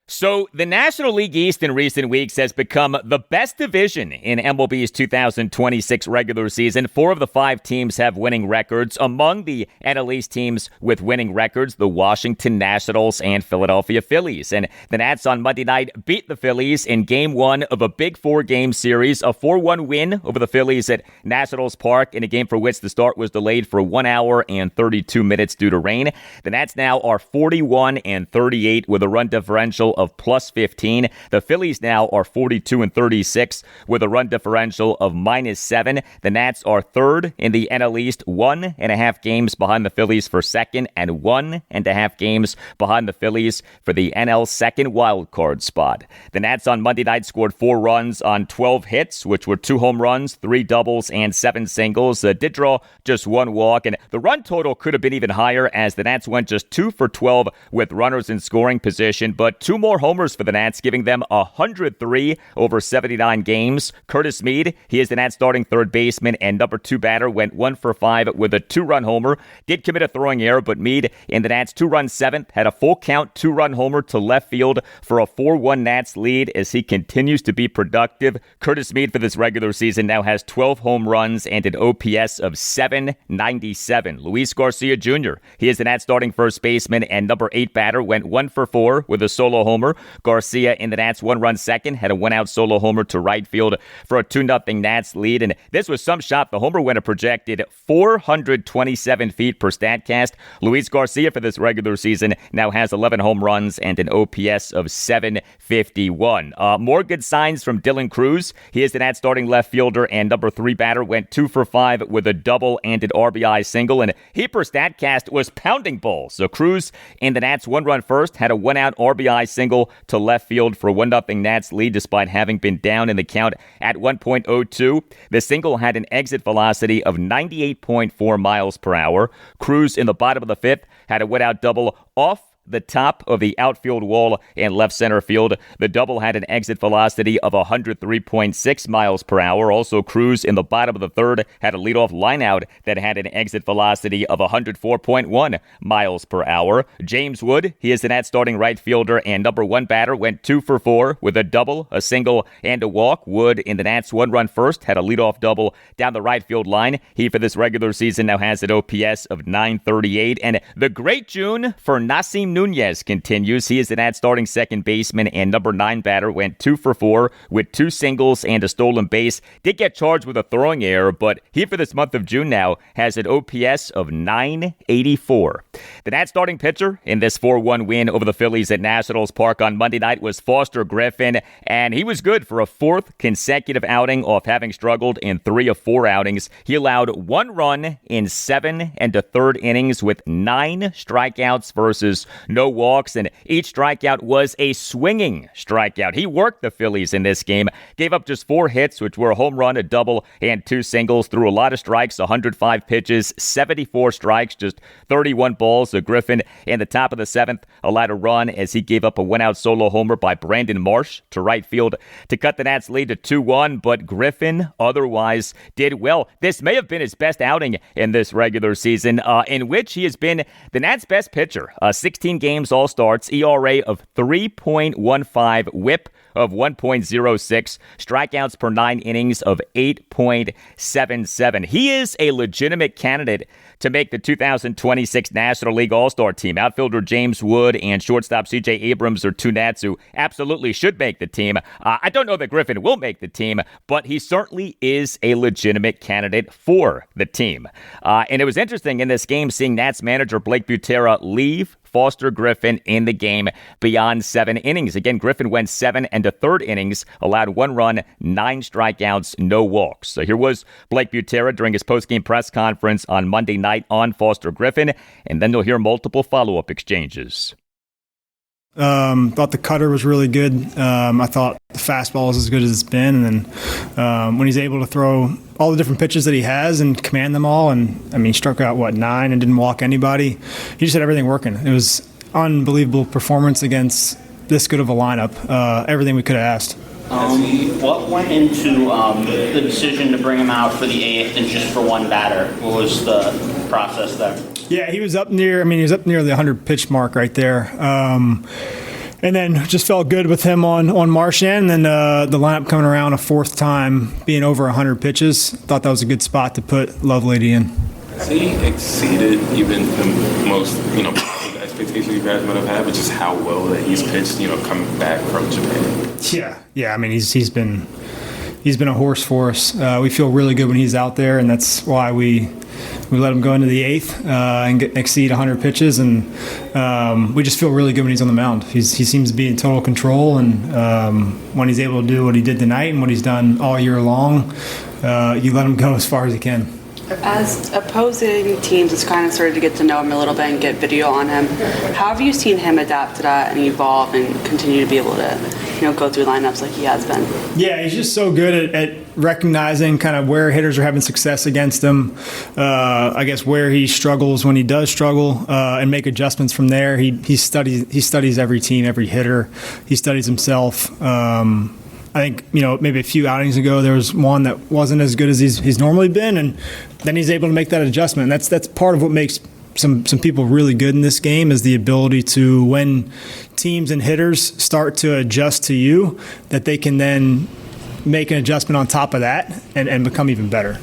So, the National League East in recent weeks has become the best division in MLB's 2026 regular season. 4 of the 5 teams have winning records. Among the NL East teams with winning records, the Washington Nationals and Philadelphia Phillies. And the Nats on Monday night beat the Phillies in Game 1 of a big 4-game series, a 4-1 win over the Phillies at Nationals Park in a game for which the start was delayed for 1 hour and 32 minutes due to rain. The Nats now are 41-38 with a run differential of plus 15. The Phillies now are 42-36 with a run differential of minus 7. The Nats are third in the NL East, 1.5 games behind the Phillies for second, and 1.5 games behind the Phillies for the NL second wild card spot. The Nats on Monday night scored 4 runs on 12 hits, which were 2 home runs, 3 doubles, and 7 singles. Did draw just 1 walk, and the run total could have been even higher as the Nats went just 2 for 12 with runners in scoring position, but 2 more homers for the Nats, giving them 103 over 79 games. Curtis Mead, he is the Nats starting third baseman and number 2 batter, went 1 for 5 with a 2-run homer. Did commit a throwing error, but Mead in the Nats 2-run 7th had a full count 2-run homer to left field for a 4-1 Nats lead as he continues to be productive. Curtis Mead for this regular season now has 12 home runs and an OPS of 797. Luis Garcia Jr., he is the Nats starting first baseman and number 8 batter, went 1 for 4 with a solo homer. Garcia in the Nats 1-run second had a 1-out solo homer to right field for a 2-0 Nats lead, and this was some shot. The homer went a projected 427 feet per StatCast. Luis Garcia for this regular season now has 11 home runs and an OPS of 751. More good signs from Dylan Cruz. He is the Nats starting left fielder and number 3 batter, went 2 for 5 with a double and an RBI single, and he per StatCast was pounding balls. So Cruz in the Nats 1-run first had a 1-out RBI single to left field for a 1-0 Nats lead despite having been down in the count at 1.02. The single had an exit velocity of 98.4 miles per hour. Cruz in the bottom of the 5th had a 1-out double off the top of the outfield wall and left center field. The double had an exit velocity of 103.6 miles per hour. Also, Cruz in the bottom of the 3rd had a leadoff lineout that had an exit velocity of 104.1 miles per hour. James Wood, he is the Nats starting right fielder and number 1 batter, went 2 for 4 with a double, a single, and a walk. Wood in the Nats 1-run first had a leadoff double down the right field line. He for this regular season now has an OPS of 938. And the great June for Nasim Nunez continues. He is the Nats starting second baseman and number 9 batter, went 2 for 4 with 2 singles and a stolen base. Did get charged with a throwing error, but he for this month of June now has an OPS of 984. The Nats starting pitcher in this 4-1 win over the Phillies at Nationals Park on Monday night was Foster Griffin, and he was good for a 4th consecutive outing off having struggled in 3 of 4 outings. He allowed 1 run in 7 1/3 innings with 9 strikeouts versus no walks, and each strikeout was a swinging strikeout. He worked the Phillies in this game, gave up just 4 hits, which were a home run, a double, and 2 singles, threw a lot of strikes, 105 pitches, 74 strikes, just 31 balls. So Griffin in the top of the 7th allowed a run as he gave up a 1-out solo homer by Brandon Marsh to right field to cut the Nats lead to 2-1, but Griffin otherwise did well. This may have been his best outing in this regular season, in which he has been the Nats' best pitcher. 16 games, all starts, ERA of 3.15, whip of 1.06, strikeouts per 9 innings of 8.77. He is a legitimate candidate to make the 2026 National League All-Star team. Outfielder James Wood and shortstop C.J. Abrams are 2 Nats who absolutely should make the team. I don't know that Griffin will make the team, but he certainly is a legitimate candidate for the team. And it was interesting in this game seeing Nats manager Blake Butera leave Foster Griffin in the game beyond 7 innings. Again, Griffin went 7 1/3 innings, allowed 1 run, 9 strikeouts, no walks. So here was Blake Butera during his postgame press conference on Monday night on Foster Griffin, and then you'll hear multiple follow-up exchanges. Thought the cutter was really good. I thought the fastball was as good as it's been. And then when he's able to throw all the different pitches that he has and command them all, and I mean, he struck out, 9 and didn't walk anybody. He just had everything working. It was unbelievable performance against this good of a lineup. Everything we could have asked. What went into the decision to bring him out for the 8th and just for one batter? What was the process there? Yeah, he was up near the 100 pitch mark right there. And then just felt good with him on Marchand. And then the lineup coming around a 4th time, being over 100 pitches. Thought that was a good spot to put Lovelady in. Has he exceeded even the most, expectations you guys might have had, but just how well that he's pitched, coming back from Japan? Yeah. I mean, he's been a horse for us. We feel really good when he's out there, and that's why we let him go into the 8th and exceed 100 pitches, and we just feel really good when he's on the mound. He seems to be in total control, and when he's able to do what he did tonight and what he's done all year long, you let him go as far as he can. As opposing teams has kind of started to get to know him a little bit and get video on him, how have you seen him adapt to that and evolve and continue to be able to, go through lineups like he has been? Yeah, he's just so good at recognizing kind of where hitters are having success against him. I guess where he struggles when he does struggle, and make adjustments from there. He studies every team, every hitter. He studies himself. I think, maybe a few outings ago, there was one that wasn't as good as he's normally been, and then he's able to make that adjustment. And that's part of what makes some people really good in this game, is the ability to, when teams and hitters start to adjust to you, that they can then make an adjustment on top of that and become even better.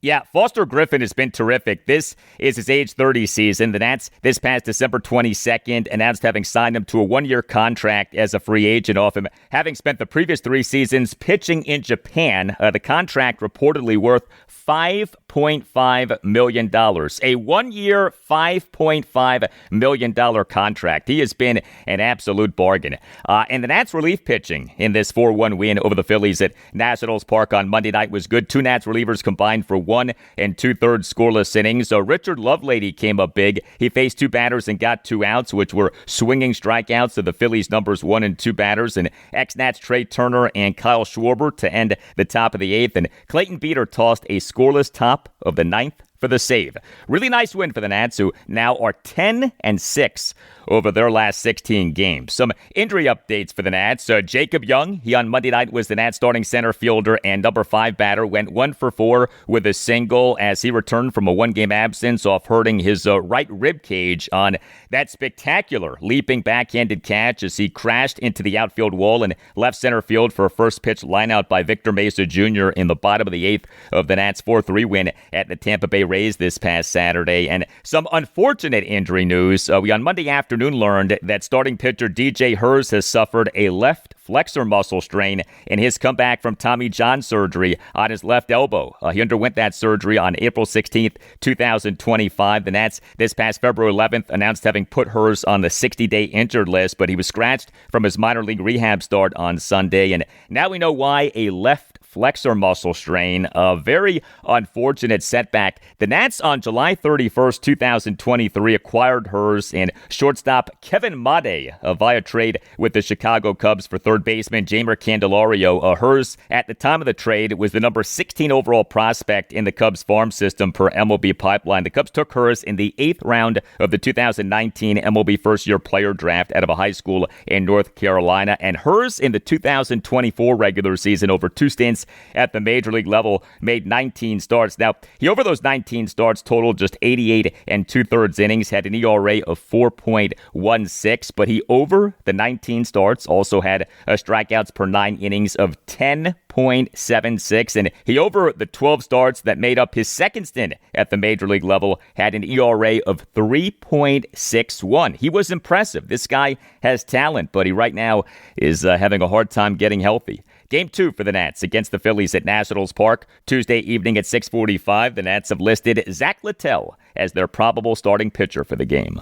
Yeah, Foster Griffin has been terrific. This is his age 30 season. The Nats, this past December 22nd, announced having signed him to a 1-year contract as a free agent off him. Having spent the previous 3 seasons pitching in Japan, the contract reportedly worth $5.5 million. A 1-year, $5.5 million contract. He has been an absolute bargain. And the Nats relief pitching in this 4-1 win over the Phillies at Nationals Park on Monday night was good. 2 Nats relievers combined for 1 2/3 scoreless innings. So Richard Lovelady came up big. He faced 2 batters and got 2 outs, which were swinging strikeouts to the Phillies' numbers 1 and 2 batters. And ex-Nats Trey Turner and Kyle Schwarber to end the top of the 8th. And Clayton Beeter tossed a scoreless top of the 9th for the save. Really nice win for the Nats, who now are 10-6 over their last 16 games. Some injury updates for the Nats. Jacob Young, he on Monday night was the Nats starting center fielder and number 5 batter, went 1 for 4 with a single as he returned from a 1-game absence off hurting his right rib cage on that spectacular leaping backhanded catch as he crashed into the outfield wall in left center field for a first pitch lineout by Victor Mesa Jr. in the bottom of the 8th of the Nats' 4-3 win at the Tampa Bay Rays this past Saturday. And some unfortunate injury news. We on Monday afternoon learned that starting pitcher DJ Hers has suffered a left flexor muscle strain in his comeback from Tommy John surgery on his left elbow. He underwent that surgery on April 16th, 2025. The Nats this past February 11th announced having put Hers on the 60-day injured list, but he was scratched from his minor league rehab start on Sunday. And now we know why. A left flexor muscle strain, a very unfortunate setback. The Nats on July 31st, 2023 acquired Hers and shortstop Kevin Made via trade with the Chicago Cubs for third baseman Jeimer Candelario. Hers, at the time of the trade, was the number 16 overall prospect in the Cubs farm system per MLB Pipeline. The Cubs took Hers in the 8th round of the 2019 MLB first-year player draft out of a high school in North Carolina, and Hers in the 2024 regular season over 2 stints at the major league level made 19 starts. Now, he over those 19 starts totaled just 88 2/3 innings, had an ERA of 4.16, but he over the 19 starts also had a strikeouts per 9 innings of 10.76, and he over the 12 starts that made up his second stint at the major league level had an ERA of 3.61. He was impressive. This guy has talent, but he right now is having a hard time getting healthy. Game 2 for the Nats against the Phillies at Nationals Park Tuesday evening at 6:45. The Nats have listed Zach Littell as their probable starting pitcher for the game.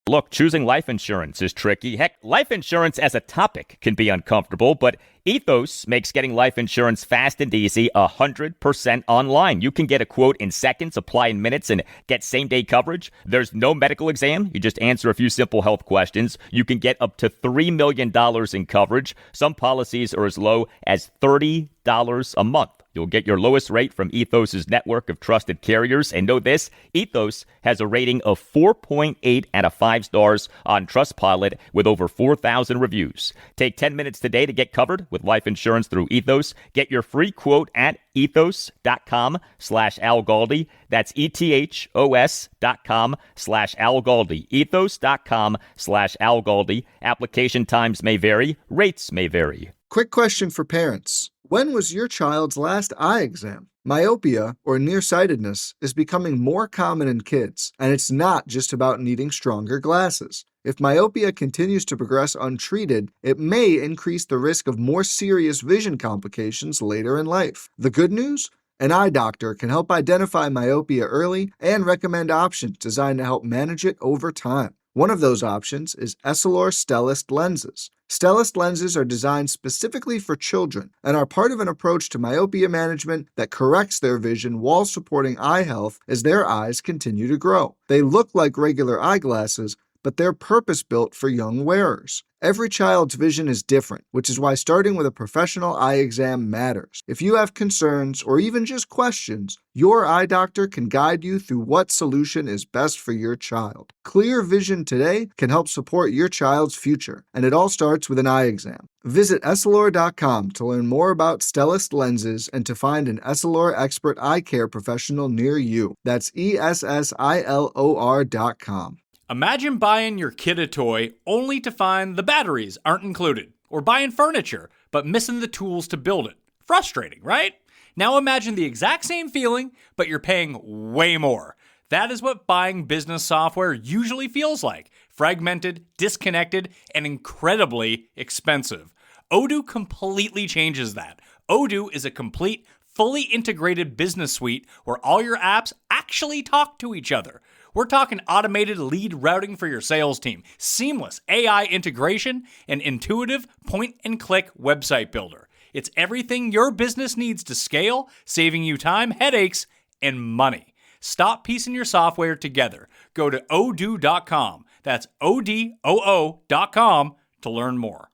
Look, choosing life insurance is tricky. Heck, life insurance as a topic can be uncomfortable, but Ethos makes getting life insurance fast and easy 100% online. You can get a quote in seconds, apply in minutes, and get same-day coverage. There's no medical exam. You just answer a few simple health questions. You can get up to $3 million in coverage. Some policies are as low as $30 a month. You'll get your lowest rate from Ethos' network of trusted carriers. And know this, Ethos has a rating of 4.8 out of 5 stars on Trustpilot with over 4,000 reviews. Take 10 minutes today to get covered with life insurance through Ethos. Get your free quote at ethos.com/Al Galdi. That's ethos.com/Al Galdi. Ethos.com/Al Galdi. Application times may vary. Rates may vary. Quick question for parents. When was your child's last eye exam? Myopia, or nearsightedness, is becoming more common in kids, and it's not just about needing stronger glasses. If myopia continues to progress untreated, it may increase the risk of more serious vision complications later in life. The good news? An eye doctor can help identify myopia early and recommend options designed to help manage it over time. One of those options is Essilor Stellest lenses. Stellest lenses are designed specifically for children and are part of an approach to myopia management that corrects their vision while supporting eye health as their eyes continue to grow. They look like regular eyeglasses, but they're purpose-built for young wearers. Every child's vision is different, which is why starting with a professional eye exam matters. If you have concerns or even just questions, your eye doctor can guide you through what solution is best for your child. Clear vision today can help support your child's future, and it all starts with an eye exam. Visit Essilor.com to learn more about Stellest lenses and to find an Essilor expert eye care professional near you. That's ESSILOR.com. Imagine buying your kid a toy only to find the batteries aren't included, or buying furniture but missing the tools to build it. Frustrating, right? Now imagine the exact same feeling, but you're paying way more. That is what buying business software usually feels like. Fragmented, disconnected, and incredibly expensive. Odoo completely changes that. Odoo is a complete, fully integrated business suite where all your apps actually talk to each other. We're talking automated lead routing for your sales team, seamless AI integration, and intuitive point-and-click website builder. It's everything your business needs to scale, saving you time, headaches, and money. Stop piecing your software together. Go to odoo.com. That's ODOO.com to learn more.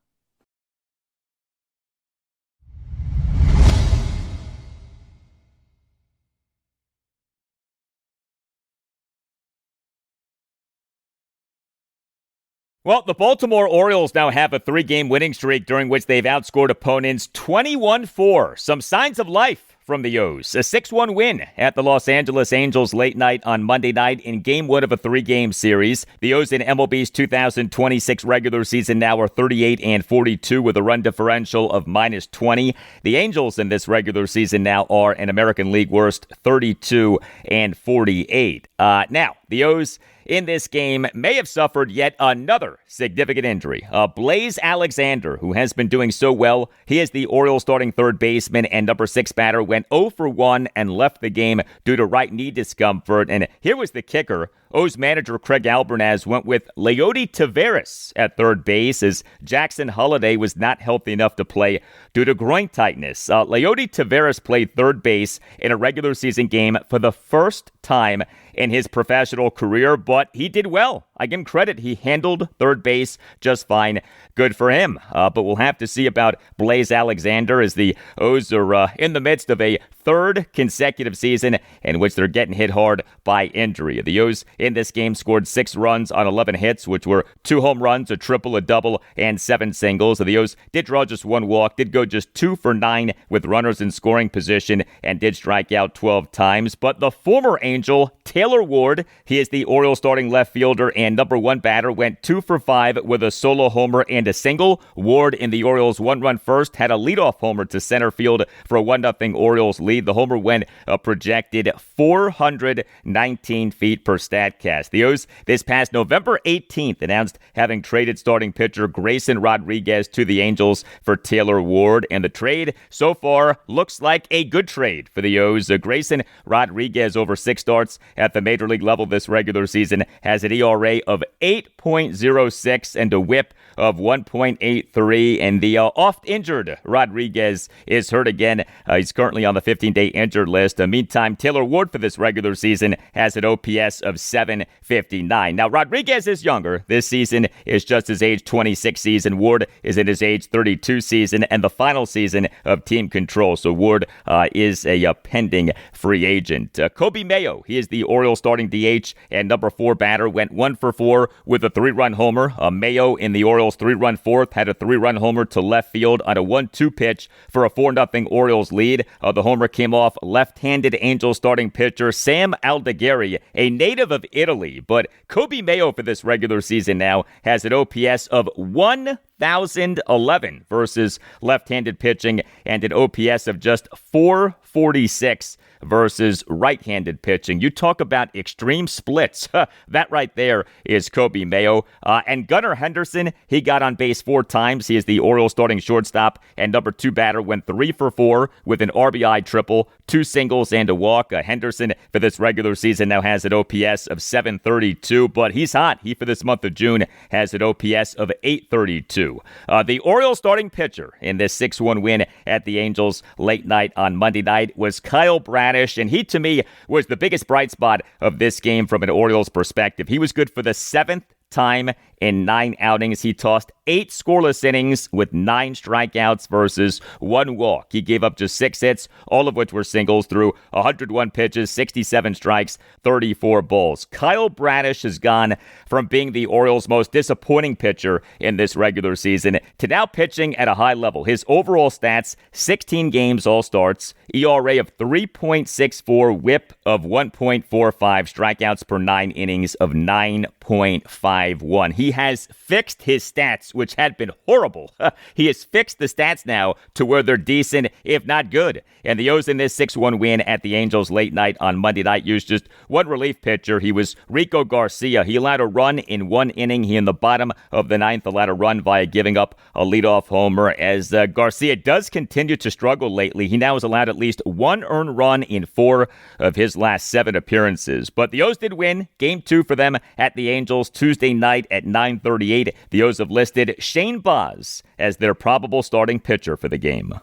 Well, the Baltimore Orioles now have a 3-game winning streak during which they've outscored opponents 21-4. Some signs of life from the O's. A 6-1 win at the Los Angeles Angels late night on Monday night in Game 1 of a 3-game series. The O's in MLB's 2026 regular season now are 38-42 with a run differential of -20. The Angels in this regular season now are an American League worst 32-48. Now, the O's in this game may have suffered yet another significant injury. Blaze Alexander, who has been doing so well, he is the Orioles starting third baseman and number 6 batter, went 0 for 1 and left the game due to right knee discomfort. And here was the kicker. O's manager Craig Albernaz went with Leody Taveras at third base as Jackson Holliday was not healthy enough to play due to groin tightness. Leody Taveras played third base in a regular season game for the first time in his professional career, but he did well. I give him credit. He handled third base just fine. Good for him. But we'll have to see about Blaze Alexander as the O's are in the midst of a third consecutive season in which they're getting hit hard by injury. The O's in this game scored 6 runs on 11 hits, which were 2 home runs, a triple, a double, and 7 singles. The O's did draw just 1 walk, did go just 2 for 9 with runners in scoring position, and did strike out 12 times. But the former Angel, Taylor Ward, he is the Orioles starting left fielder and number 1 batter, went 2 for 5 with a solo homer and a single. Ward in the Orioles 1-run first had a leadoff homer to center field for a 1-0 Orioles lead lead. The homer went a projected 419 feet per StatCast. The O's this past November 18th announced having traded starting pitcher Grayson Rodriguez to the Angels for Taylor Ward, and the trade so far looks like a good trade for the O's. Grayson Rodriguez, over 6 starts at the major league level this regular season, has an ERA of 8.06 and a whip of 1.83, and the oft-injured Rodriguez is hurt again. He's currently on the 15-day injured list. Meantime, Taylor Ward for this regular season has an OPS of 759. Now, Rodriguez is younger. This season is just his age 26 season. Ward is in his age 32 season and the final season of team control. So Ward is a pending free agent. Kobe Mayo, he is the Orioles starting DH and number 4 batter, went 1 for 4 with a 3-run homer. Mayo in the Orioles 3-run fourth had a 3-run homer to left field on a 1-2 pitch for a 4-0 Orioles lead. The homer came off left-handed Angels starting pitcher Sam Aldegheri, a native of Italy. But Kobe Mayo for this regular season now has an OPS of 1,011 versus left-handed pitching and an OPS of just 446 versus right-handed pitching. You talk about extreme splits. That right there is Kobe Mayo. And Gunnar Henderson, he got on base 4 times. He is the Orioles starting shortstop and number 2 batter, went 3 for 4 with an RBI triple, 2 singles and a walk. Henderson for this regular season now has an OPS of 732, but he's hot. He for this month of June has an OPS of 832. The Orioles starting pitcher in this 6-1 win at the Angels late night on Monday night was Kyle Bradish, and he, to me, was the biggest bright spot of this game from an Orioles perspective. He was good for the 7th time in 9 outings. He tossed 8 scoreless innings with 9 strikeouts versus 1 walk. He gave up just 6 hits, all of which were singles, through 101 pitches, 67 strikes, 34 balls. Kyle Bradish has gone from being the Orioles' most disappointing pitcher in this regular season to now pitching at a high level. His overall stats: 16 games, all starts, ERA of 3.64, whip of 1.45, strikeouts per 9 innings of 9.51. He has fixed his stats, which had been horrible. He has fixed the stats now to where they're decent, if not good. And the O's in this 6-1 win at the Angels late night on Monday night used just one relief pitcher. He was Rico Garcia. He allowed a run in 1 inning. He, in the bottom of the 9th, allowed a run via giving up a leadoff homer. As Garcia does continue to struggle lately, he now has allowed at least 1 earned run in 4 of his last 7 appearances. But the O's did win Game 2 for them at the Angels Tuesday night at 9:38. The O's have listed Shane Baz as their probable starting pitcher for the game.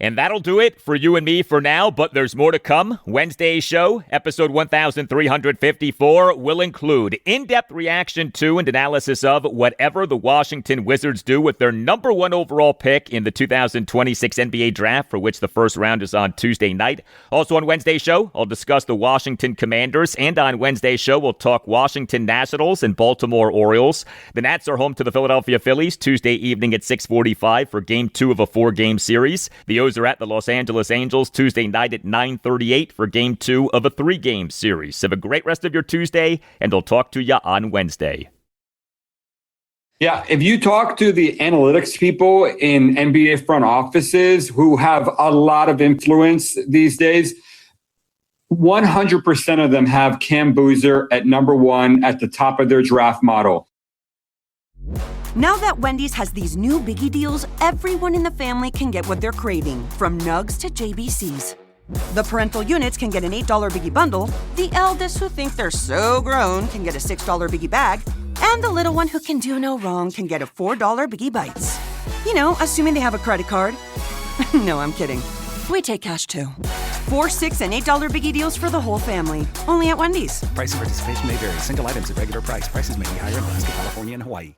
And that'll do it for you and me for now, but there's more to come. Wednesday's show, episode 1354, will include in-depth reaction to and analysis of whatever the Washington Wizards do with their number 1 overall pick in the 2026 NBA Draft, for which the first round is on Tuesday night. Also on Wednesday's show, I'll discuss the Washington Commanders, and on Wednesday's show, we'll talk Washington Nationals and Baltimore Orioles. The Nats are home to the Philadelphia Phillies Tuesday evening at 6:45 for Game 2 of a 4-game series. The O's are at the Los Angeles Angels Tuesday night at 9:38 for Game 2 of a 3-game series. Have a great rest of your Tuesday, and I'll talk to you on Wednesday. Yeah, if you talk to the analytics people in NBA front offices who have a lot of influence these days, 100% of them have Cam Boozer at number 1 at the top of their draft model. Now that Wendy's has these new Biggie deals, everyone in the family can get what they're craving, from nugs to JBCs. The parental units can get an $8 Biggie bundle, the eldest who think they're so grown can get a $6 Biggie bag, and the little one who can do no wrong can get a $4 Biggie Bites. You know, assuming they have a credit card. No, I'm kidding. We take cash too. 4, $6, and $8 Biggie deals for the whole family. Only at Wendy's. Price and participation may vary. Single items at regular price. Prices may be higher in Alaska, California, and Hawaii.